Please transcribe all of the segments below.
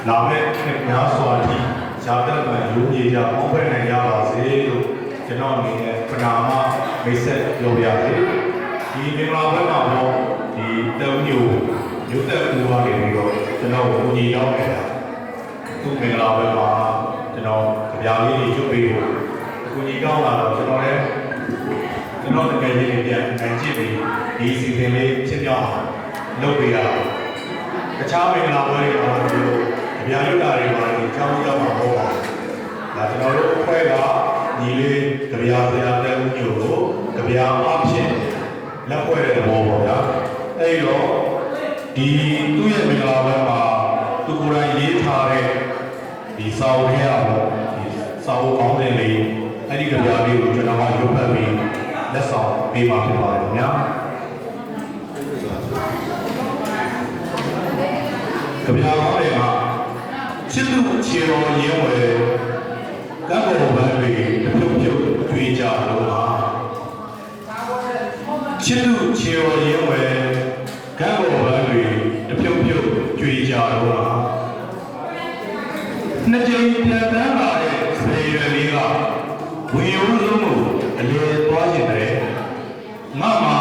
လာမဲ့များစွာထိဇာတက်မှန်ရိုးပြေကြပေါင်းဖွဲ့နိုင်ကြပါစေလို့ကျွန်တော်အနေနဲ့ပနာမမိတ်ဆက်ပြောပြရစေဒီမင်္ဂလာပွဲမှာတော့ဒီတုံးမျိုးသက်ကူပါနေပြီးတော့ကျွန်တော်ကိုညီရောက်နေတာသူမင်္ဂလာပွဲမှာကျွန်တော်ကြပြလေးတွေချုပ်ပြီးဖို့ကိုညီကောင်းလာတော့ကျွန်တော်လည်းတကယ်ကြီးပြန်နိုင်ကြည့်ပြီးဒီစီစဉ်လေးဖြစ်ပြောင်းလုပ်ပေးရတာတခြားမင်္ဂလာပွဲတွေမှာတို့အများကြီးတာတွေပါနေအကြောင်းကြောင့်မှာပေါ့ပါဒါကျွန်တော်တို့အဖွဲ့ကညီလေးကြပြဆရာတဲ့ဦးမျိုးကိုကြပြအဖြစ်လက်ဖွဲ့တဲ့ဘောပေါ့ဗျာအဲ့တော့ဒီသူ့ရဲ့မင်္ဂလာပွဲမှာသူကိုယ်တိုင်ရေးထားတဲ့ဒီစာအုပ်ထဲအောင်ဒီစာအုပ်ကောင်းတဲ့လေးအဲ့ဒီကြပြလေးကိုကျွန်တော်ကရုပ်ဖတ်ပြီးလက်ဆောင်ပေးပါဖြစ်ပါတယ်ခင်ဗျာကြပြကောင်းတဲ့မှာချစ်သူချေတော်ရင်းဝယ်ကံပေါ်ပန်းတွေတပြုတ်ပြုတ်တွေ့ကြလို့ပါချစ်သူချေတော်ရင်းဝယ်ကံပေါ်ပန်းတွေတပြုတ်ပြုတ်တွေ့ကြလို့ပါနှစ်ကြိမ်ပြန်တန်းလာတဲ့ဆေးရွယ်လေးကဝင်ရုံးလုံးကိုအလေသွားခြင်းတဲ့ငါမှ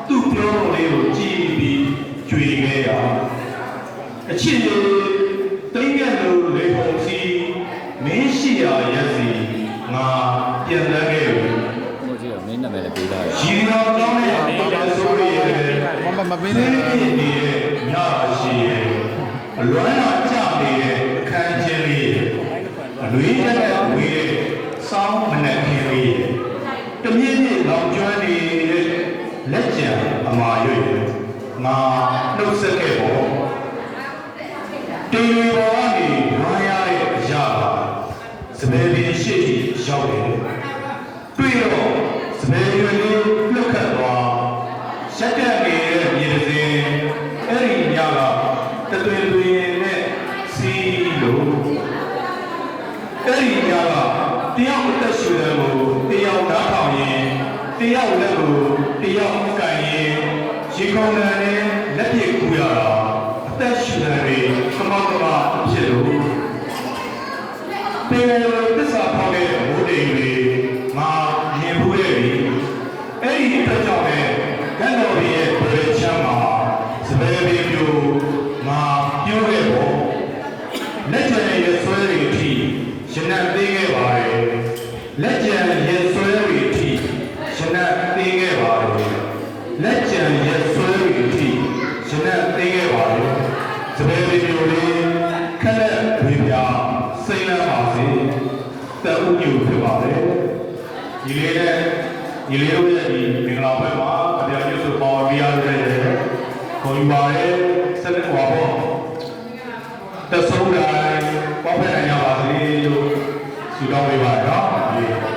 သူ့ပြောလို့လေးကိုကြည်ပြီးကြွေခဲ့ရအချစ်တိတ်မြတ်လို့လေပုံစီမင်းရှိရာရက်စီငါပြန်တန်းခဲ့ပြီဘုရားမင်းနာမည်လည်းပေးထားတယ်ရည်တော်ကောင်းတဲ့တရားဆိုရည်မပေးနဲ့နေတဲ့ညရှိရဲ့အလွမ်းလာကြနေတဲ့အခန်းချင်းလေးအလွေးတဲ့ဝေးစောင်းမနဲ့ခင်းလေးတမြင့်မြင့်လောင်ကျွမ်းနေတဲ့လက်ကျန်အမာရွေ့ငါနှုတ်ဆက်ခဲ့ပေါ့တေဝေဘောကနေနားရတဲ့အရာကစပယ်ပင်ရှိရောက်တယ်တွေ့တော့စပယ်ရွယ်လေးလှုပ်ခတ်သွားရက်ကပ်နေတဲ့မြေစဉ်အဲ့ဒီညကတသွင်သွင်နဲ့စီးလို့အဲ့ဒီညကတယောက်အသက်ရှူတယ်ကိုတယောက်ဓာတ်ထောင်ရင်တယောက်လက်ကိုတယောက်ကန်ရင်ရေခုံတယ်နဲ့လက်ပြကူရတာအသက်ရှူတယ်တွေကမောက်ကမဖြစ်လို့တေသစ္စာဖောက်တဲ့ဘုဒ္ဓင်တွေငါမြင်ဘူးရဲ့အဲ့ဒီအတွက်ကြောင့်လည်းကံတော်ရဲ့ဘယ်ချမ်းမှာစပယ်ပင်ပြိုငါပြောခဲ့ပေါ့လက်ကျန်ရဲ့ဆွဲတွေအထိရနတ်သေးခဲ့ပါတယ်လက်ကျန်ရဲ့ဆွဲတွေအထိရနတ်သေးခဲ့ပါတယ်လက်ကျန်ရဲ့ဆွဲတွေအထိရနတ်သေးခဲ့ပါတယ်စပယ်ပင်ပြိုလေးခက်လက်ဝေပြစိတ်လန်းပါစေတက်ဥညူဖြစ်ပါတယ်ဒီလေးနဲ့ဒီလေးတို့ရဲ့ဒီမင်္ဂလာပွဲမှာအပြာကျဆိုပေါ်ပြရတဲ့ခေါ်ယူပါရဲ့စက်ကွာပေါ့တဆုံးတိုင်းပေါ်ဖက်နိုင်ကြပါစေလို့ဆုတောင်းပေးပါတော့